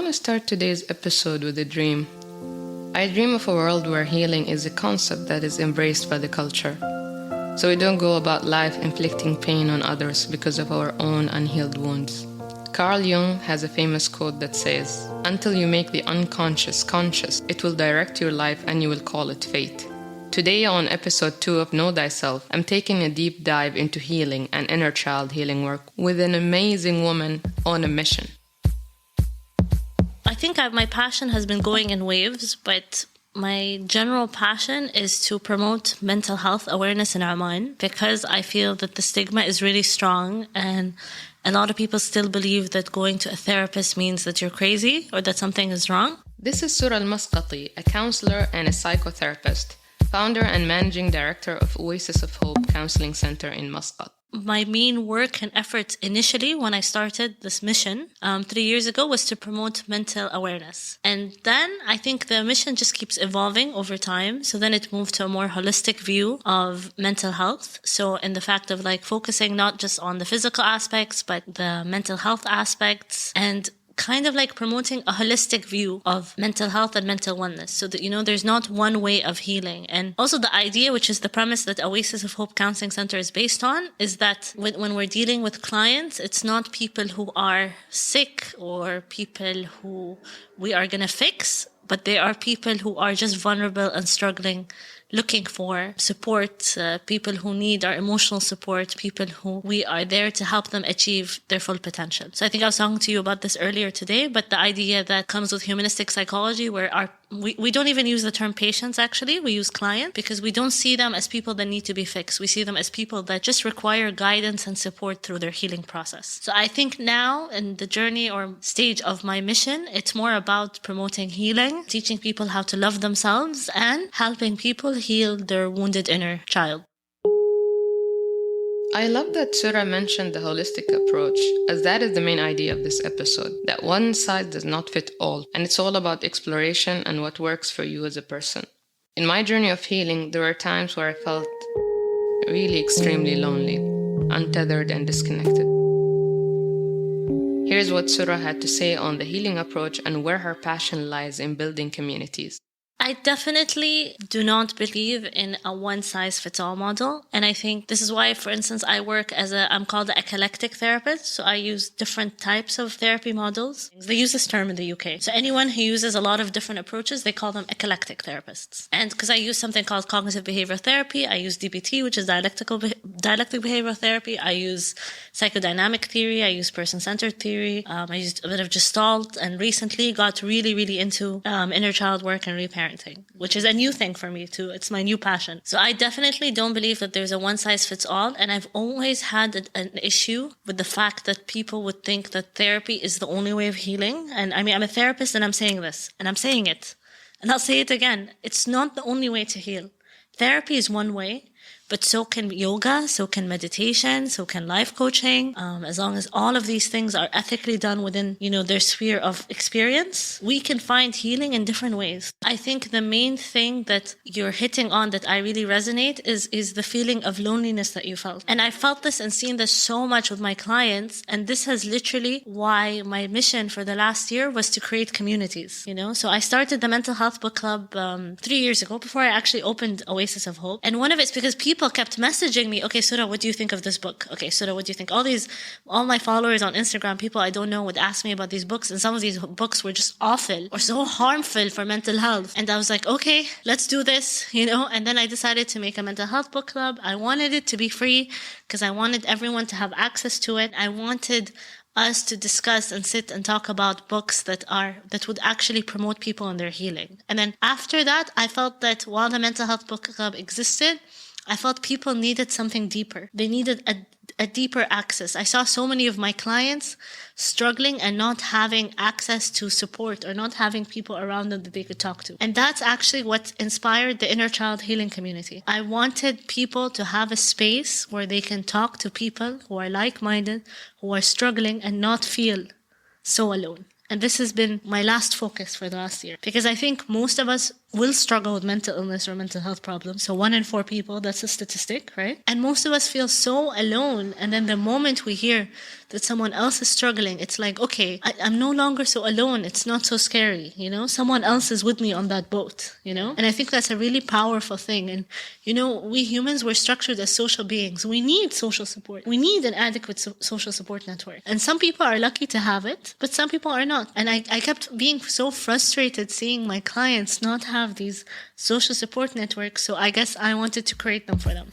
want to start today's episode with a dream. I dream of a world where healing is a concept that is embraced by the culture. So we don't go about life inflicting pain on others because of our own unhealed wounds. Carl Jung has a famous quote that says, "Until you make the unconscious conscious, it will direct your life and you will call it fate." Today on episode 2 of Know Thyself, I'm taking a deep dive into healing and inner child healing work with an amazing woman on a mission. I think my passion has been going in waves, but my general passion is to promote mental health awareness in Oman because I feel that the stigma is really strong and a lot of people still believe that going to a therapist means that you're crazy or that something is wrong. This is Sura Al Muscati, a counselor and a psychotherapist, founder and managing director of Oasis of Hope Counseling Center in Muscat. My main work and efforts initially when I started this mission 3 years ago was to promote mental awareness. And then I think the mission just keeps evolving over time. So then it moved to a more holistic view of mental health. So in the fact of like focusing not just on the physical aspects, but the mental health aspects and kind of like promoting a holistic view of mental health and mental wellness so that, there's not one way of healing. And also the idea, which is the premise that Oasis of Hope Counseling Center is based on, is that when we're dealing with clients, it's not people who are sick or people who we are going to fix, but they are people who are just vulnerable and struggling, looking for support, people who need our emotional support, people who we are there to help them achieve their full potential. So I think I was talking to you about this earlier today, but the idea that comes with humanistic psychology where we don't even use the term patients actually, we use client because we don't see them as people that need to be fixed. We see them as people that just require guidance and support through their healing process. So I think now in the journey or stage of my mission, it's more about promoting healing, teaching people how to love themselves and helping people heal their wounded inner child. I love that Surah mentioned the holistic approach, as that is the main idea of this episode, that one size does not fit all, and it's all about exploration and what works for you as a person. In my journey of healing, there were times where I felt really extremely lonely, untethered and disconnected. Here's what Surah had to say on the healing approach and where her passion lies in building communities. I definitely do not believe in a one-size-fits-all model. And I think this is why, for instance, I'm called an eclectic therapist. So I use different types of therapy models. They use this term in the UK. So anyone who uses a lot of different approaches, they call them eclectic therapists. And because I use something called cognitive behavioral therapy, I use DBT, which is dialectic behavioral therapy. I use psychodynamic theory. I use person-centered theory. I used a bit of Gestalt and recently got really, really into inner child work and reparenting, which is a new thing for me too. It's my new passion. So I definitely don't believe that there's a one-size-fits-all. And I've always had an issue with the fact that people would think that therapy is the only way of healing. And I mean, I'm a therapist and I'm saying this and I'm saying it. And I'll say it again. It's not the only way to heal. Therapy is one way. But so can yoga, so can meditation, so can life coaching. As long as all of these things are ethically done within, their sphere of experience, we can find healing in different ways. I think the main thing that you're hitting on that I really resonate is the feeling of loneliness that you felt. And I felt this and seen this so much with my clients. And this has literally why my mission for the last year was to create communities, So I started the Mental Health Book Club 3 years ago before I actually opened Oasis of Hope. And one of it's because people kept messaging me, okay, Surah, what do you think of this book? Okay, Surah, what do you think? All my followers on Instagram, people I don't know would ask me about these books. And some of these books were just awful or so harmful for mental health. And I was like, okay, let's do this, And then I decided to make a mental health book club. I wanted it to be free because I wanted everyone to have access to it. I wanted us to discuss and sit and talk about books that would actually promote people in their healing. And then after that, I felt that while the Mental Health Book Club existed, I felt people needed something deeper. They needed a deeper access. I saw so many of my clients struggling and not having access to support or not having people around them that they could talk to. And that's actually what inspired the Inner Child Healing community. I wanted people to have a space where they can talk to people who are like-minded, who are struggling and not feel so alone. And this has been my last focus for the last year. Because I think most of us, will struggle with mental illness or mental health problems. So 1 in 4 people, that's a statistic, right? And most of us feel so alone. And then the moment we hear that someone else is struggling, it's like, okay, I'm no longer so alone. It's not so scary, you know? Someone else is with me on that boat, you know? And I think that's a really powerful thing. And, you know, we humans were structured as social beings. We need social support. We need an adequate social support network. And some people are lucky to have it, but some people are not. And I kept being so frustrated seeing my clients not have these social support networks. So I guess I wanted to create them for them.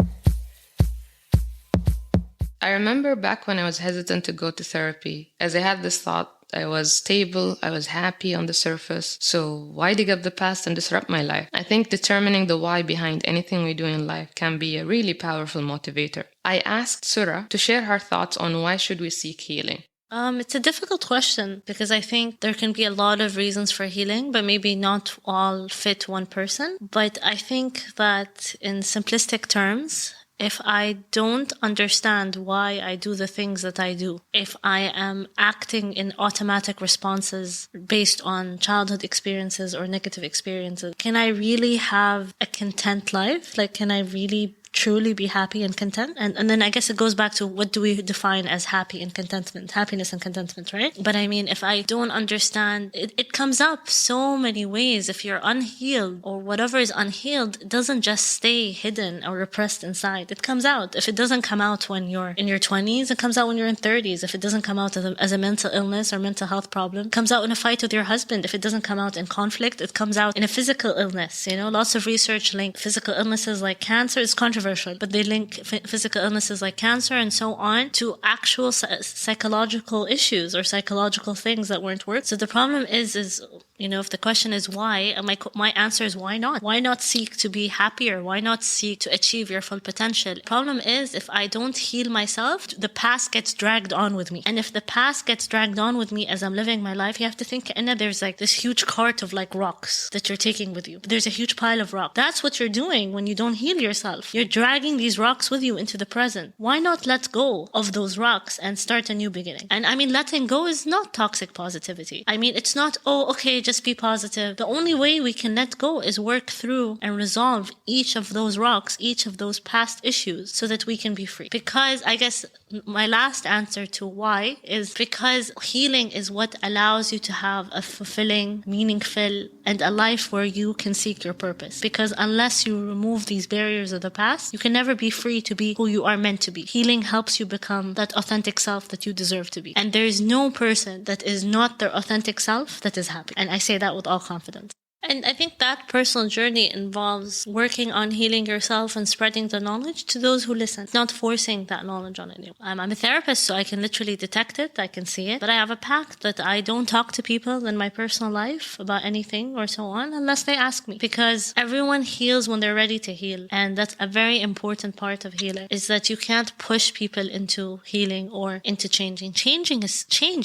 I remember back when I was hesitant to go to therapy, as I had this thought, I was stable, I was happy on the surface, so why dig up the past and disrupt my life? I think determining the why behind anything we do in life can be a really powerful motivator. I asked Sura to share her thoughts on why should we seek healing. It's a difficult question because I think there can be a lot of reasons for healing, but maybe not all fit one person. But I think that in simplistic terms, if I don't understand why I do the things that I do, if I am acting in automatic responses based on childhood experiences or negative experiences, can I really have a content life? Like, can I really truly be happy and content? And then I guess it goes back to what do we define as happy and contentment, happiness and contentment, right? But I mean, if I don't understand, it comes up so many ways. If you're unhealed or whatever is unhealed, it doesn't just stay hidden or repressed inside. It comes out. If it doesn't come out when you're in your 20s, it comes out when you're in 30s. If it doesn't come out as a mental illness or mental health problem, it comes out in a fight with your husband. If it doesn't come out in conflict, it comes out in a physical illness. You know, lots of research link physical illnesses like cancer. It's controversial, but they link physical illnesses like cancer and so on to actual psychological issues or psychological things that weren't worked. So the problem is, you know, if the question is why, my answer is why not? Why not seek to be happier? Why not seek to achieve your full potential? The problem is if I don't heal myself, the past gets dragged on with me. And if the past gets dragged on with me as I'm living my life, you have to think, Anna, there's like this huge cart of like rocks that you're taking with you. There's a huge pile of rock. That's what you're doing when you don't heal yourself. You're dragging these rocks with you into the present. Why not let go of those rocks and start a new beginning? And I mean, letting go is not toxic positivity. I mean, it's not, oh, okay, just be positive. The only way we can let go is work through and resolve each of those rocks, each of those past issues so that we can be free. Because I guess my last answer to why is because healing is what allows you to have a fulfilling, meaningful, and a life where you can seek your purpose. Because unless you remove these barriers of the past, you can never be free to be who you are meant to be. Healing helps you become that authentic self that you deserve to be. And there is no person that is not their authentic self that is happy. And I say that with all confidence. And I think that personal journey involves working on healing yourself and spreading the knowledge to those who listen, not forcing that knowledge on anyone. I'm a therapist, so I can literally detect it, I can see it, but I have a pact that I don't talk to people in my personal life about anything or so on unless they ask me. Because everyone heals when they're ready to heal. And that's a very important part of healing, is that you can't push people into healing or into changing. Change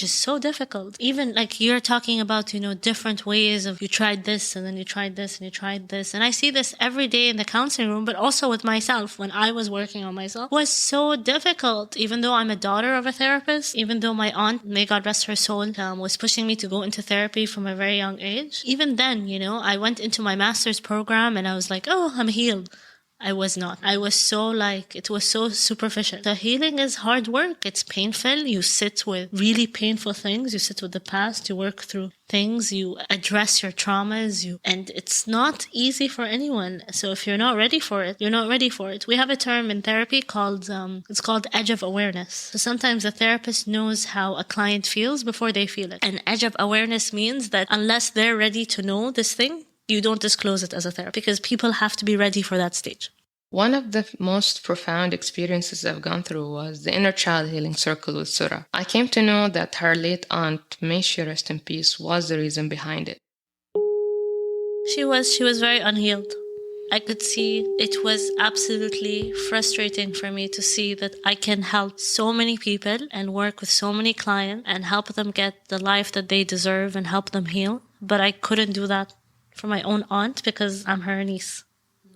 is so difficult. Even like you're talking about, you know, different ways of you tried this and then you tried this and you tried this. And I see this every day in the counseling room, but also with myself when I was working on myself. It was so difficult, even though I'm a daughter of a therapist, even though my aunt, may God rest her soul, was pushing me to go into therapy from a very young age. Even then, you know, I went into my master's program and I was like, oh, I'm healed. I was not. I was so it was so superficial. The healing is hard work. It's painful. You sit with really painful things. You sit with the past. You work through things. You address your traumas. And it's not easy for anyone. So if you're not ready for it, you're not ready for it. We have a term in therapy called, it's called edge of awareness. So sometimes a therapist knows how a client feels before they feel it. And edge of awareness means that unless they're ready to know this thing, you don't disclose it as a therapist because people have to be ready for that stage. One of the most profound experiences I've gone through was the inner child healing circle with Sura. I came to know that her late aunt, may she rest in peace, was the reason behind it. She was very unhealed. I could see it was absolutely frustrating for me to see that I can help so many people and work with so many clients and help them get the life that they deserve and help them heal. But I couldn't do that for my own aunt because I'm her niece.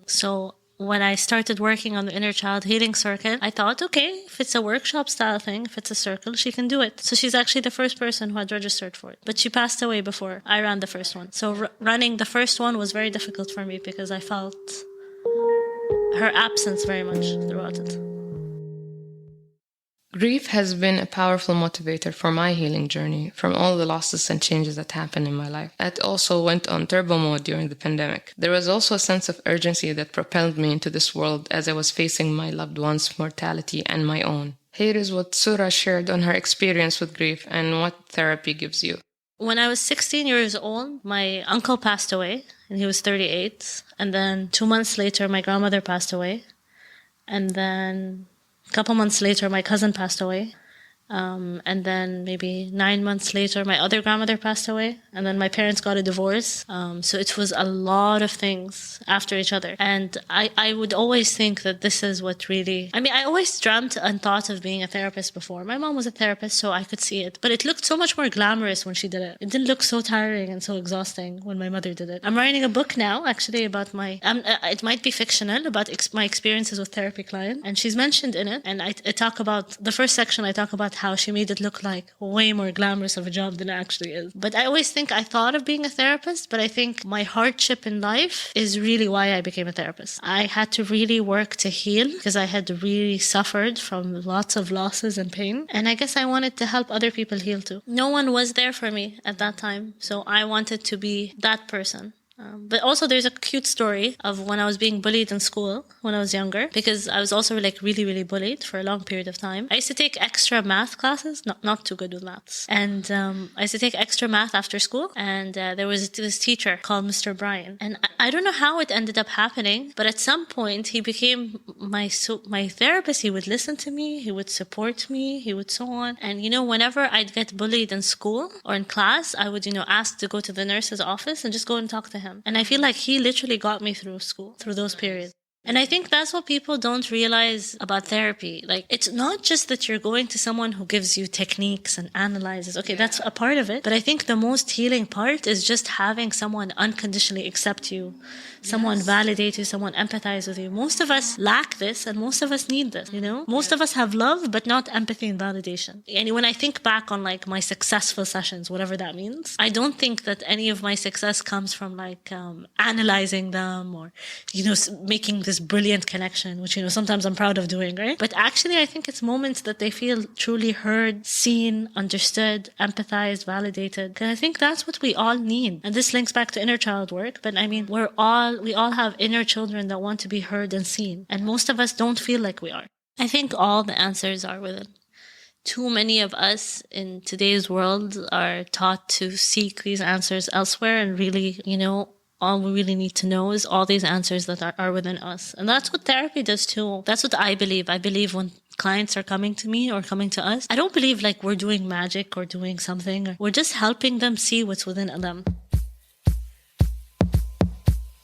So when I started working on the inner child healing circle, I thought, okay, if it's a workshop style thing, if it's a circle, she can do it. So she's actually the first person who had registered for it. But she passed away before I ran the first one. So running the first one was very difficult for me because I felt her absence very much throughout it. Grief has been a powerful motivator for my healing journey from all the losses and changes that happened in my life. It also went on turbo mode during the pandemic. There was also a sense of urgency that propelled me into this world as I was facing my loved one's mortality and my own. Here is what Sura shared on her experience with grief and what therapy gives you. When I was 16 years old, my uncle passed away, and he was 38. And then 2 months later, my grandmother passed away. And then a couple months later, my cousin passed away. And then maybe 9 months later, my other grandmother passed away. And then my parents got a divorce. So it was a lot of things after each other. And I would always think that this is what really... I mean, I always dreamt and thought of being a therapist before. My mom was a therapist, so I could see it. But it looked so much more glamorous when she did it. It didn't look so tiring and so exhausting when my mother did it. I'm writing a book now, actually, about my... it might be fictional, about my experiences with therapy clients. And she's mentioned in it. And I talk about... The first section, I talk about how she made it look like way more glamorous of a job than it actually is. But I always think I thought of being a therapist, but I think my hardship in life is really why I became a therapist. I had to really work to heal because I had really suffered from lots of losses and pain. And I guess I wanted to help other people heal too. No one was there for me at that time, so I wanted to be that person. But also there's a cute story of when I was being bullied in school when I was younger, because I was also like really, really bullied for a long period of time. I used to take extra math classes, not too good with maths. And I used to take extra math after school. And there was this teacher called Mr. Brian. And I don't know how it ended up happening, but at some point he became my therapist. He would listen to me, he would support me, he would so on. And, whenever I'd get bullied in school or in class, I would, ask to go to the nurse's office and just go and talk to him. And I feel like he literally got me through school, through those periods. And I think that's what people don't realize about therapy. Like, it's not just that you're going to someone who gives you techniques and analyzes. Okay, that's a part of it. But I think the most healing part is just having someone unconditionally accept you, someone validate you, someone empathize with you. Most of us lack this, and most of us need this, Most of us have love, but not empathy and validation. And when I think back on like my successful sessions, whatever that means, I don't think that any of my success comes from like analyzing them or, making this brilliant connection, which, sometimes I'm proud of doing, right? But actually, I think it's moments that they feel truly heard, seen, understood, empathized, validated. Because I think that's what we all need. And this links back to inner child work. But I mean, we all have inner children that want to be heard and seen. And most of us don't feel like we are. I think all the answers are within. Too many of us in today's world are taught to seek these answers elsewhere, and really, all we really need to know is all these answers that are within us. And that's what therapy does too. That's what I believe. I believe when clients are coming to me or coming to us, I don't believe like we're doing magic or doing something. We're just helping them see what's within them.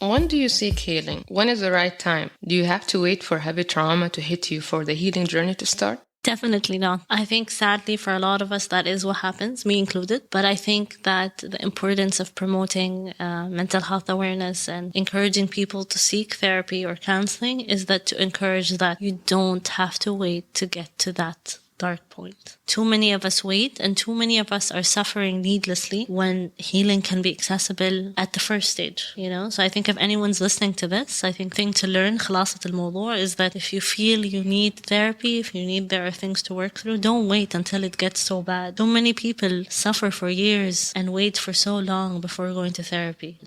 When do you seek healing? When is the right time? Do you have to wait for heavy trauma to hit you for the healing journey to start? Definitely not. I think sadly for a lot of us that is what happens, me included. But I think that the importance of promoting mental health awareness and encouraging people to seek therapy or counseling is that to encourage that you don't have to wait to get to that dark point. Too many of us wait, and too many of us are suffering needlessly when healing can be accessible at the first stage, So I think if anyone's listening to this, I think the thing to learn, خلاصة الموضوع, is that if you feel you need therapy, if you need there are things to work through, don't wait until it gets so bad. So many people suffer for years and wait for so long before going to therapy.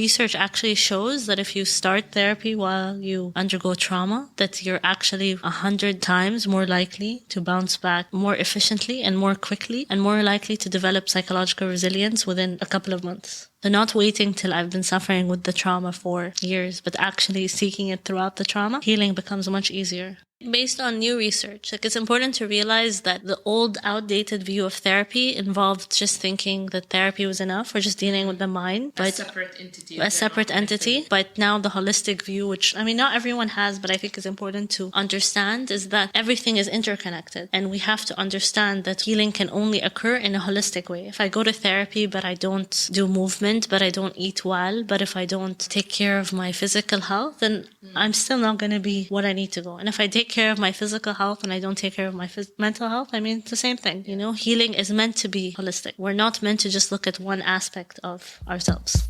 Research actually shows that if you start therapy while you undergo trauma, that you're actually 100 times more likely to bounce back more efficiently and more quickly, and more likely to develop psychological resilience within a couple of months. So not waiting till I've been suffering with the trauma for years, but actually seeking it throughout the trauma, healing becomes much easier. Based on new research, like it's important to realize that the old, outdated view of therapy involved just thinking that therapy was enough or just dealing with the mind, but a separate entity. But now the holistic view, which I mean, not everyone has, but I think is important to understand, is that everything is interconnected, and we have to understand that healing can only occur in a holistic way. If I go to therapy, but I don't do movement, but I don't eat well, but if I don't take care of my physical health, then I'm still not going to be what I need to go. And if I take care of my physical health and I don't take care of my mental health, I mean, it's the same thing. You know, healing is meant to be holistic. We're not meant to just look at one aspect of ourselves.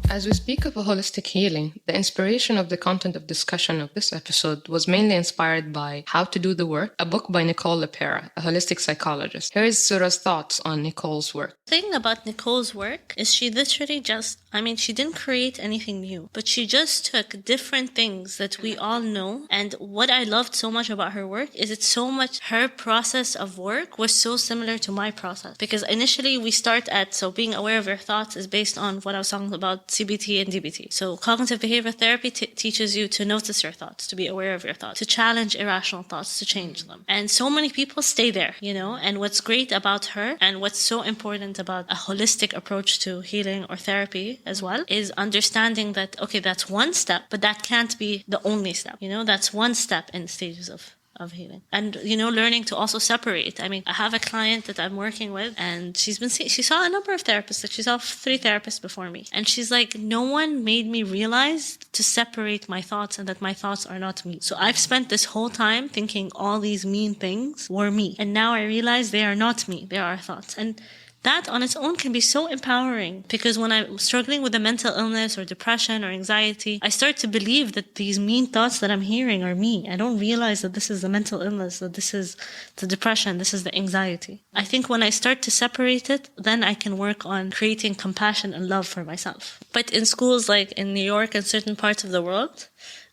As we speak of a holistic healing, the inspiration of the content of discussion of this episode was mainly inspired by How to Do the Work, a book by Nicole LePera, a holistic psychologist. Here is Sura's thoughts on Nicole's work. The thing about Nicole's work is she literally she didn't create anything new, but she just took different things that we all know. And what I loved so much about her work is her process of work was so similar to my process. Because initially we start being aware of your thoughts is based on what I was talking about, CBT and DBT. So cognitive behavioral therapy teaches you to notice your thoughts, to be aware of your thoughts, to challenge irrational thoughts, to change them. And so many people stay there, you know, and what's great about her and what's so important about a holistic approach to healing or therapy as well is understanding that, okay, that's one step, but that can't be the only step, you know, that's one step in stages of healing. And, you know, learning to also separate. I mean, I have a client that I'm working with and she saw a number of therapists, like she saw 3 therapists before me. And she's like, no one made me realize to separate my thoughts and that my thoughts are not me. So I've spent this whole time thinking all these mean things were me. And now I realize they are not me. They are thoughts. And that on its own can be so empowering, because when I'm struggling with a mental illness or depression or anxiety, I start to believe that these mean thoughts that I'm hearing are me. I don't realize that this is the mental illness, that this is the depression, this is the anxiety. I think when I start to separate it, then I can work on creating compassion and love for myself. But in schools like in New York and certain parts of the world,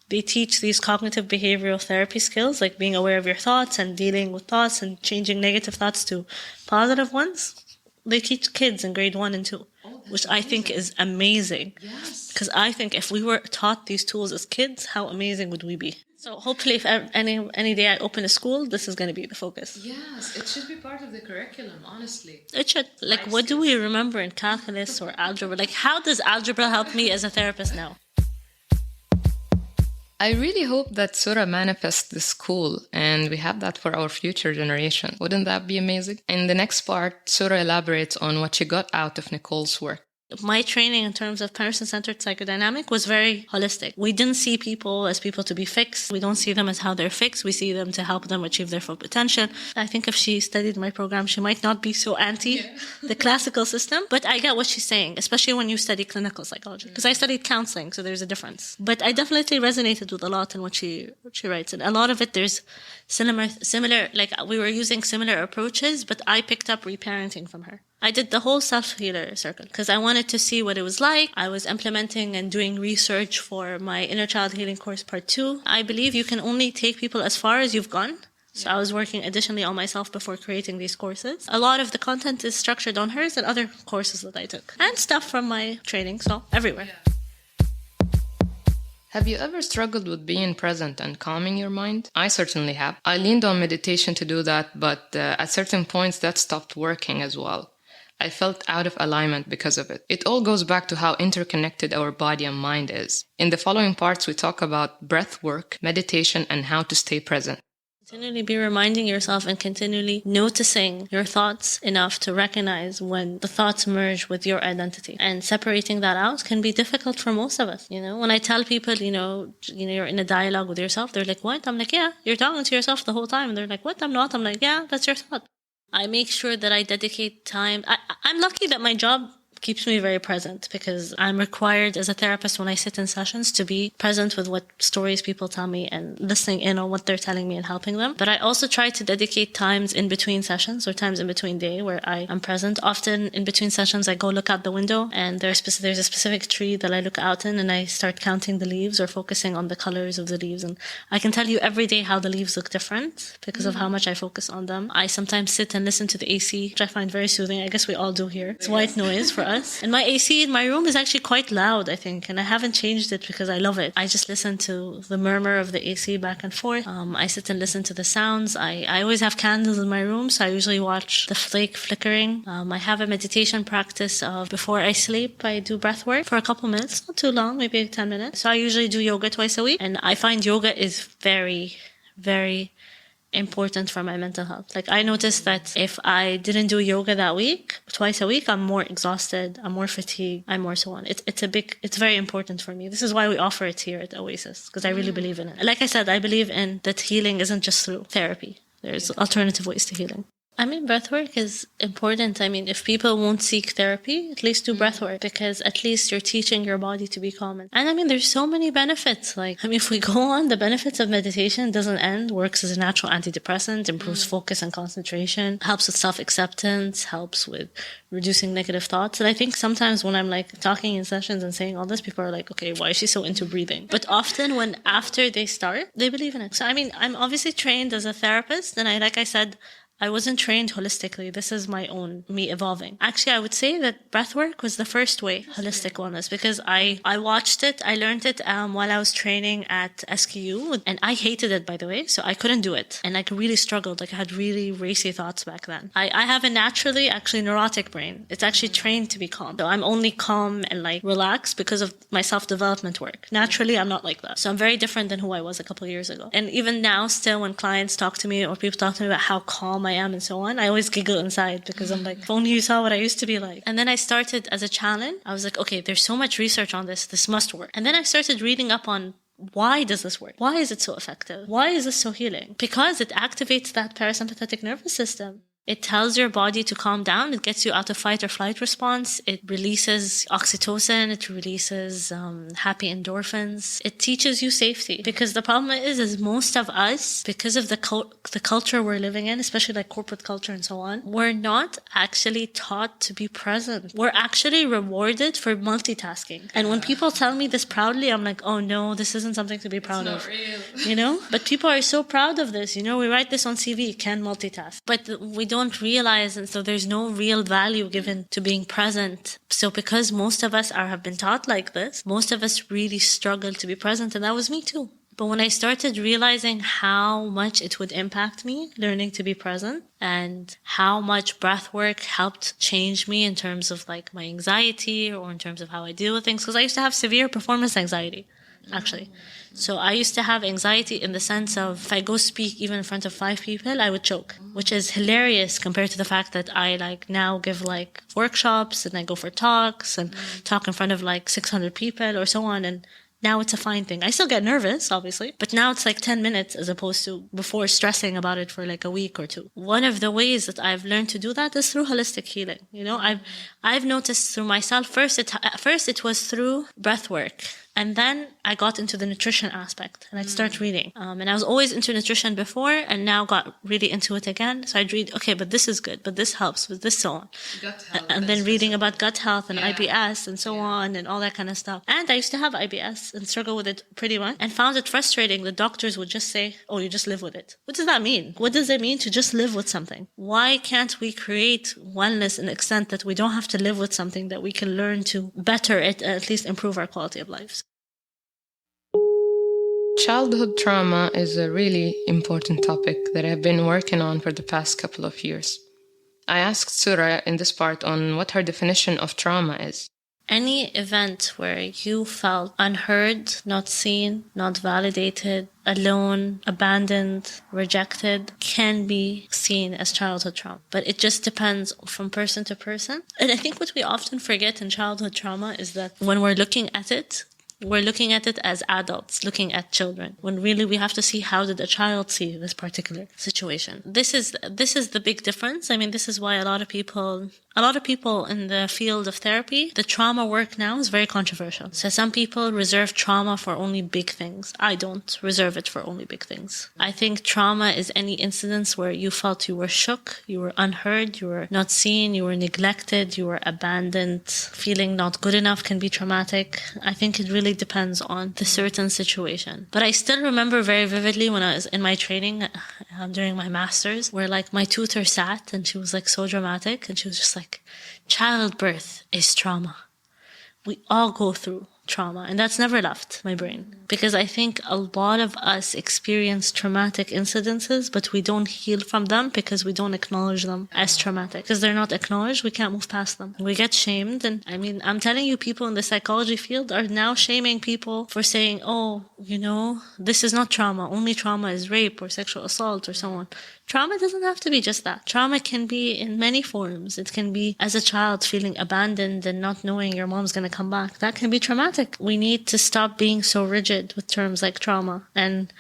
they teach these cognitive behavioral therapy skills, like being aware of your thoughts and dealing with thoughts and changing negative thoughts to positive ones. They teach kids in grade 1 and 2, which I think is amazing. Yes. Because I think if we were taught these tools as kids, how amazing would we be? So hopefully if any day I open a school, this is going to be the focus. Yes, it should be part of the curriculum, honestly. It should. Like, what do we remember in calculus or algebra? Like, how does algebra help me as a therapist now? I really hope that Sura manifests this school and we have that for our future generation. Wouldn't that be amazing? In the next part, Sura elaborates on what she got out of Nicole's work. My training in terms of person-centered psychodynamic was very holistic. We didn't see people as people to be fixed. We don't see them as how they're fixed. We see them to help them achieve their full potential. I think if she studied my program, she might not be so anti the classical system. But I get what she's saying, especially when you study clinical psychology. Because I studied counseling, so there's a difference. But I definitely resonated with a lot in what she writes. And a lot of it, there's similar, like we were using similar approaches, but I picked up reparenting from her. I did the whole self-healer circle because I wanted to see what it was like. I was implementing and doing research for my Inner Child Healing course part 2. I believe you can only take people as far as you've gone. So I was working additionally on myself before creating these courses. A lot of the content is structured on hers and other courses that I took. And stuff from my training, so everywhere. Have you ever struggled with being present and calming your mind? I certainly have. I leaned on meditation to do that, but at certain points that stopped working as well. I felt out of alignment because of it. It all goes back to how interconnected our body and mind is. In the following parts, we talk about breath work, meditation, and how to stay present. Continually be reminding yourself and continually noticing your thoughts enough to recognize when the thoughts merge with your identity. And separating that out can be difficult for most of us. You know, when I tell people, you're in a dialogue with yourself, they're like, what? I'm like, yeah, you're talking to yourself the whole time. And they're like, what? I'm not. I'm like, yeah, that's your thought. I make sure that I dedicate time. I'm lucky that my job keeps me very present because I'm required as a therapist when I sit in sessions to be present with what stories people tell me and listening in on what they're telling me and helping them. But I also try to dedicate times in between sessions or times in between day where I am present. Often in between sessions, I go look out the window and there's a specific tree that I look out in and I start counting the leaves or focusing on the colors of the leaves. And I can tell you every day how the leaves look different because of how much I focus on them. I sometimes sit and listen to the AC, which I find very soothing. I guess we all do here. It's white noise for us. us. And my AC in my room is actually quite loud, I think. And I haven't changed it because I love it. I just listen to the murmur of the AC back and forth. I sit and listen to the sounds. I always have candles in my room, so I usually watch the flake flickering. I have a meditation practice of before I sleep, I do breath work for a couple minutes, not too long, maybe 10 minutes. So I usually do yoga twice a week. And I find yoga is very, very important for my mental health. Like I noticed that if I didn't do yoga that week, twice a week, I'm more exhausted, I'm more fatigued, I'm more so on. It's very important for me. This is why we offer it here at Oasis, because I really believe in it. Like I said, I believe in that healing isn't just through therapy. There's alternative ways to healing. I mean, breathwork is important. I mean, if people won't seek therapy, at least do breathwork, because at least you're teaching your body to be calm. And I mean, there's so many benefits. Like, I mean, if we go on, the benefits of meditation doesn't end. Works as a natural antidepressant, improves focus and concentration, helps with self-acceptance, helps with reducing negative thoughts. And I think sometimes when I'm like talking in sessions and saying all this, people are like, okay, why is she so into breathing? But often when after they start, they believe in it. So, I mean, I'm obviously trained as a therapist, and like I said, I wasn't trained holistically. This is my own, me evolving. Actually, I would say that breathwork was the first way, holistic wellness, because I watched it, I learned it while I was training at SKU, and I hated it, by the way, so I couldn't do it. And I really struggled, like I had really racy thoughts back then. I have a naturally, actually neurotic brain. It's actually trained to be calm. So I'm only calm and like relaxed because of my self-development work. Naturally, I'm not like that. So I'm very different than who I was a couple of years ago. And even now, still, when clients talk to me or people talk to me about how calm I am and so on, I always giggle inside because I'm like, if only you saw what I used to be like. And then I started as a challenge. I was like, okay, there's so much research on this. This must work. And then I started reading up on why does this work? Why is it so effective? Why is this so healing? Because it activates that parasympathetic nervous system. It tells your body to calm down. It gets you out of fight or flight response. It releases oxytocin. It releases happy endorphins. It teaches you safety. Because the problem is most of us, because of the culture we're living in, especially like corporate culture and so on, we're not actually taught to be present. We're actually rewarded for multitasking. And when people tell me this proudly, I'm like, oh no, this isn't something to be proud of. Real. You know? But people are so proud of this. You know, we write this on CV, can multitask. But we don't realize, and so there's no real value given to being present. So because most of us have been taught like this, most of us really struggle to be present, and that was me too. But when I started realizing how much it would impact me, learning to be present, and how much breath work helped change me in terms of like my anxiety or in terms of how I deal with things, because I used to have severe performance anxiety, actually. So I used to have anxiety in the sense of if I go speak even in front of 5 people, I would choke, which is hilarious compared to the fact that I like now give like workshops and I go for talks and talk in front of like 600 people or so on. And now it's a fine thing. I still get nervous, obviously, but now it's like 10 minutes as opposed to before stressing about it for like a week or two. One of the ways that I've learned to do that is through holistic healing. You know, I've noticed through myself, at first it was through breath work. And then I got into the nutrition aspect and I'd start reading. And I was always into nutrition before and now got really into it again. So I'd read, okay, but this is good, but this helps with this, so on. Gut health, and then reading about gut health and IBS and so on and all that kind of stuff. And I used to have IBS and struggle with it pretty much and found it frustrating. The doctors would just say, oh, you just live with it. What does that mean? What does it mean to just live with something? Why can't we create wellness in the extent that we don't have to live with something, that we can learn to better it, at least improve our quality of lives? Childhood trauma is a really important topic that I've been working on for the past couple of years. I asked Sura in this part on what her definition of trauma is. Any event where you felt unheard, not seen, not validated, alone, abandoned, rejected, can be seen as childhood trauma. But it just depends from person to person. And I think what we often forget in childhood trauma is that when we're looking at it, we're looking at it as adults, looking at children, when really we have to see how did a child see this particular situation. This is the big difference. I mean, this is why a lot of people in the field of therapy, the trauma work now is very controversial. So some people reserve trauma for only big things. I don't reserve it for only big things. I think trauma is any incidents where you felt you were shook, you were unheard, you were not seen, you were neglected, you were abandoned. Feeling not good enough can be traumatic. I think it really depends on the certain situation. But I still remember very vividly when I was in my training during my master's, where like my tutor sat and she was like so dramatic and she was just like, like childbirth is trauma. We all go through trauma, and that's never left my brain, because I think a lot of us experience traumatic incidences, but we don't heal from them because we don't acknowledge them as traumatic. Because they're not acknowledged, we can't move past them. We get shamed, and I mean, I'm telling you, people in the psychology field are now shaming people for saying, oh, you know, this is not trauma, only trauma is rape or sexual assault or so on. Trauma doesn't have to be just that. Trauma can be in many forms. It can be as a child feeling abandoned and not knowing your mom's going to come back. That can be traumatic. We need to stop being so rigid with terms like trauma and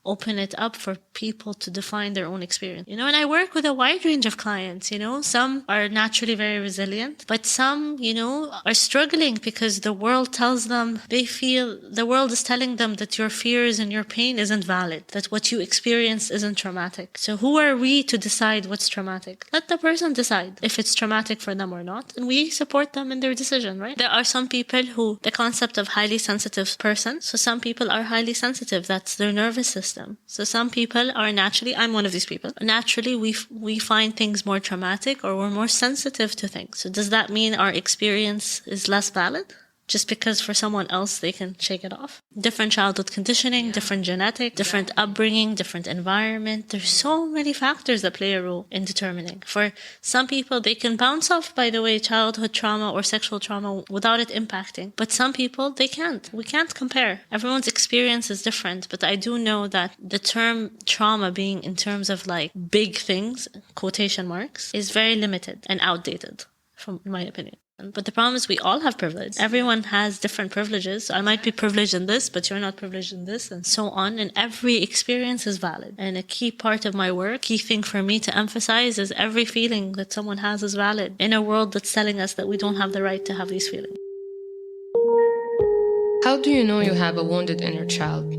open it up for people to define their own experience. You know, and I work with a wide range of clients, you know. Some are naturally very resilient, but some, you know, are struggling because the world tells them, they feel the world is telling them that your fears and your pain isn't valid, that what you experience isn't traumatic. So who are we to decide what's traumatic? Let the person decide if it's traumatic for them or not, and we support them in their decision, right? There are some people who, the concept of highly sensitive person, so some people are highly sensitive, that's their nervous system. So some people are naturally, I'm one of these people, naturally we find things more traumatic, or we're more sensitive to things. So does that mean our experience is less valid? Just because for someone else they can shake it off? Different childhood conditioning, different genetic, different upbringing, different environment. There's so many factors that play a role in determining. For some people, they can bounce off, by the way, childhood trauma or sexual trauma without it impacting. But some people, they can't. We can't compare. Everyone's experience is different. But I do know that the term trauma being in terms of like big things, quotation marks, is very limited and outdated, from my opinion. But the problem is we all have privilege. Everyone has different privileges. I might be privileged in this, but you're not privileged in this, and so on. And every experience is valid. And a key part of my work, key thing for me to emphasize, is every feeling that someone has is valid in a world that's telling us that we don't have the right to have these feelings. How do you know you have a wounded inner child?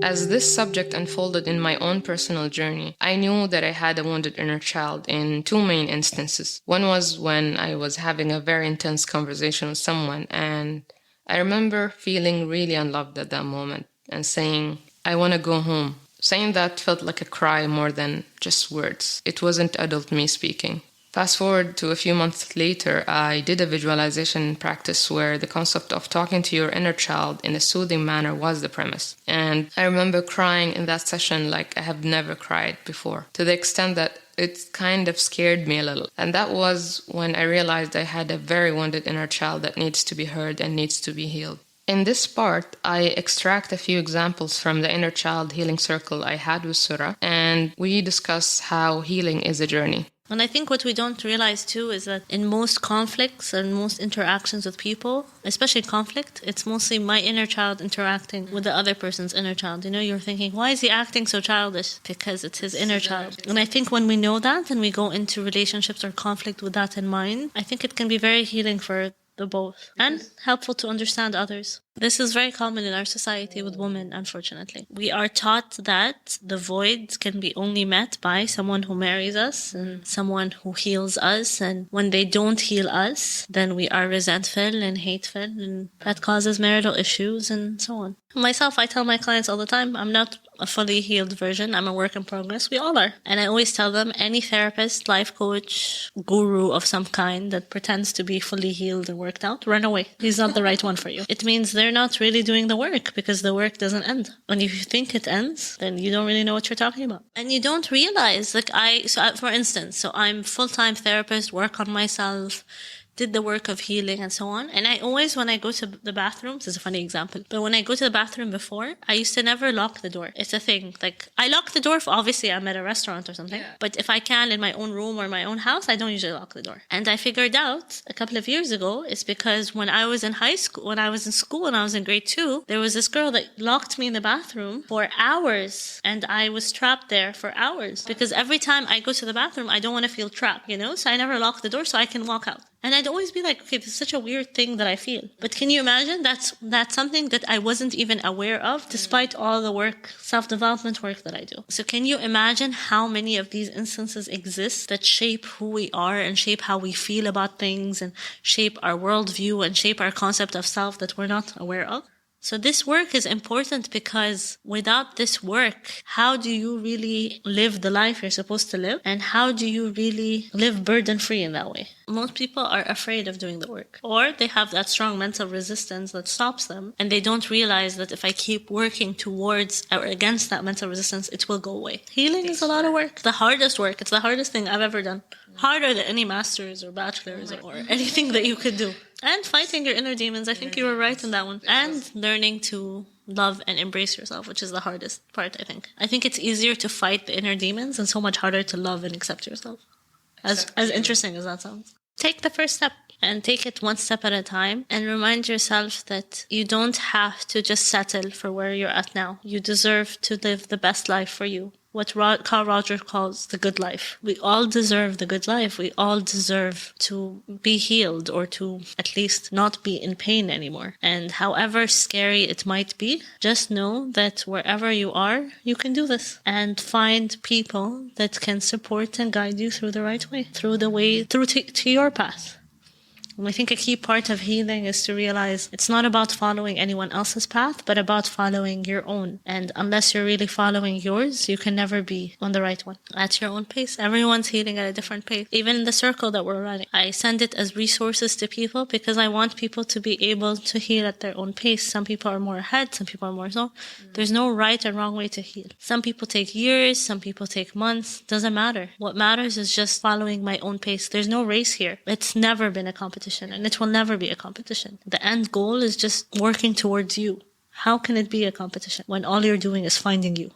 As this subject unfolded in my own personal journey, I knew that I had a wounded inner child in two main instances. One was when I was having a very intense conversation with someone, and I remember feeling really unloved at that moment and saying, I want to go home. Saying that felt like a cry more than just words. It wasn't adult me speaking. Fast forward to a few months later, I did a visualization practice where the concept of talking to your inner child in a soothing manner was the premise. And I remember crying in that session like I have never cried before, to the extent that it kind of scared me a little. And that was when I realized I had a very wounded inner child that needs to be heard and needs to be healed. In this part, I extract a few examples from the inner child healing circle I had with Sura, and we discuss how healing is a journey. And I think what we don't realize too is that in most conflicts and most interactions with people, especially conflict, it's mostly my inner child interacting with the other person's inner child. You know, you're thinking, why is he acting so childish? Because it's his inner child. And I think when we know that and we go into relationships or conflict with that in mind, I think it can be very healing for the both and helpful to understand others. This is very common in our society with women, unfortunately. We are taught that the void can be only met by someone who marries us and someone who heals us. And when they don't heal us, then we are resentful and hateful, and that causes marital issues and so on. Myself, I tell my clients all the time, I'm not a fully healed version. I'm a work in progress. We all are. And I always tell them, any therapist, life coach, guru of some kind that pretends to be fully healed and worked out, run away. He's not the right one for you. It means they're not really doing the work, because the work doesn't end. And if you think it ends, then you don't really know what you're talking about. And you don't realize, for instance, I'm full-time therapist, work on myself, did the work of healing and so on. And I always, when I go to the bathroom, this is a funny example, but when I go to the bathroom before, I used to never lock the door. It's a thing. Like, I lock the door if obviously I'm at a restaurant or something. Yeah. But if I can in my own room or my own house, I don't usually lock the door. And I figured out a couple of years ago, it's because when I was in high school, when I was in school and I was in grade 2, there was this girl that locked me in the bathroom for hours. And I was trapped there for hours. Because every time I go to the bathroom, I don't want to feel trapped, you know? So I never lock the door so I can walk out. And I'd always be like, okay, this is such a weird thing that I feel. But can you imagine? That's something that I wasn't even aware of, despite all the work, self-development work that I do. So can you imagine how many of these instances exist that shape who we are and shape how we feel about things and shape our worldview and shape our concept of self that we're not aware of? So this work is important because without this work, how do you really live the life you're supposed to live? And how do you really live burden-free in that way? Most people are afraid of doing the work, or they have that strong mental resistance that stops them, and they don't realize that if I keep working towards or against that mental resistance, it will go away. Healing is a lot of work. The hardest work. It's the hardest thing I've ever done. Harder than any masters or bachelors or anything that you could do. And fighting your inner demons. I think you were right in that one. And learning to love and embrace yourself, which is the hardest part, I think. I think it's easier to fight the inner demons and so much harder to love and accept yourself. As interesting as that sounds. Take the first step and take it one step at a time and remind yourself that you don't have to just settle for where you're at now. You deserve to live the best life for you. What Carl Rogers calls the good life. We all deserve the good life. We all deserve to be healed or to at least not be in pain anymore. And however scary it might be, just know that wherever you are, you can do this. And find people that can support and guide you through the right way, through to your path. And I think a key part of healing is to realize it's not about following anyone else's path, but about following your own. And unless you're really following yours, you can never be on the right one at your own pace. Everyone's healing at a different pace. Even in the circle that we're running, I send it as resources to people because I want people to be able to heal at their own pace. Some people are more ahead, some people are more so. There's no right and wrong way to heal. Some people take years, some people take months. Doesn't matter. What matters is just following my own pace. There's no race here. It's never been a competition. And it will never be a competition. The end goal is just working towards you. How can it be a competition when all you're doing is finding you?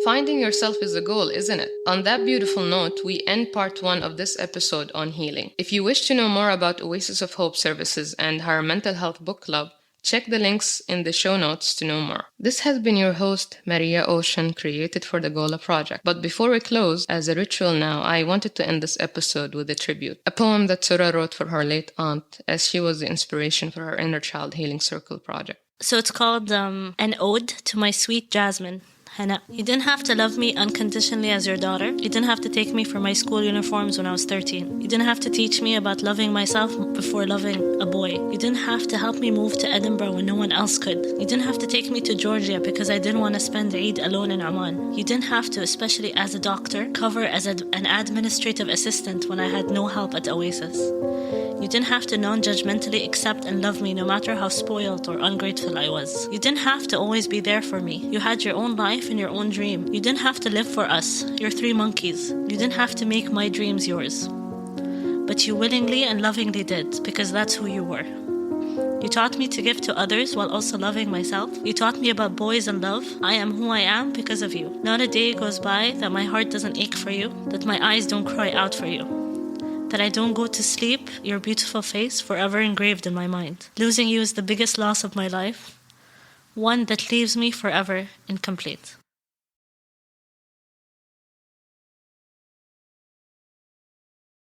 Finding yourself is the goal, isn't it? On that beautiful note, we end part 1 of this episode on healing. If you wish to know more about Oasis of Hope services and our mental health book club, check the links in the show notes to know more. This has been your host, Maria Ocean, created for the Gola Project. But before we close, as a ritual now, I wanted to end this episode with a tribute. A poem that Sura wrote for her late aunt, as she was the inspiration for her Inner Child Healing Circle project. So it's called An Ode to My Sweet Jasmine. Hannah, you didn't have to love me unconditionally as your daughter. You didn't have to take me for my school uniforms when I was 13. You didn't have to teach me about loving myself before loving a boy. You didn't have to help me move to Edinburgh when no one else could. You didn't have to take me to Georgia because I didn't want to spend Eid alone in Oman. You didn't have to, especially as a doctor, cover as an administrative assistant when I had no help at Oasis. You didn't have to non-judgmentally accept and love me no matter how spoiled or ungrateful I was. You didn't have to always be there for me. You had your own life and your own dream. You didn't have to live for us, your 3 monkeys. You didn't have to make my dreams yours. But you willingly and lovingly did, because that's who you were. You taught me to give to others while also loving myself. You taught me about boys and love. I am who I am because of you. Not a day goes by that my heart doesn't ache for you, that my eyes don't cry out for you, that I don't go to sleep, your beautiful face forever engraved in my mind. Losing you is the biggest loss of my life, one that leaves me forever incomplete.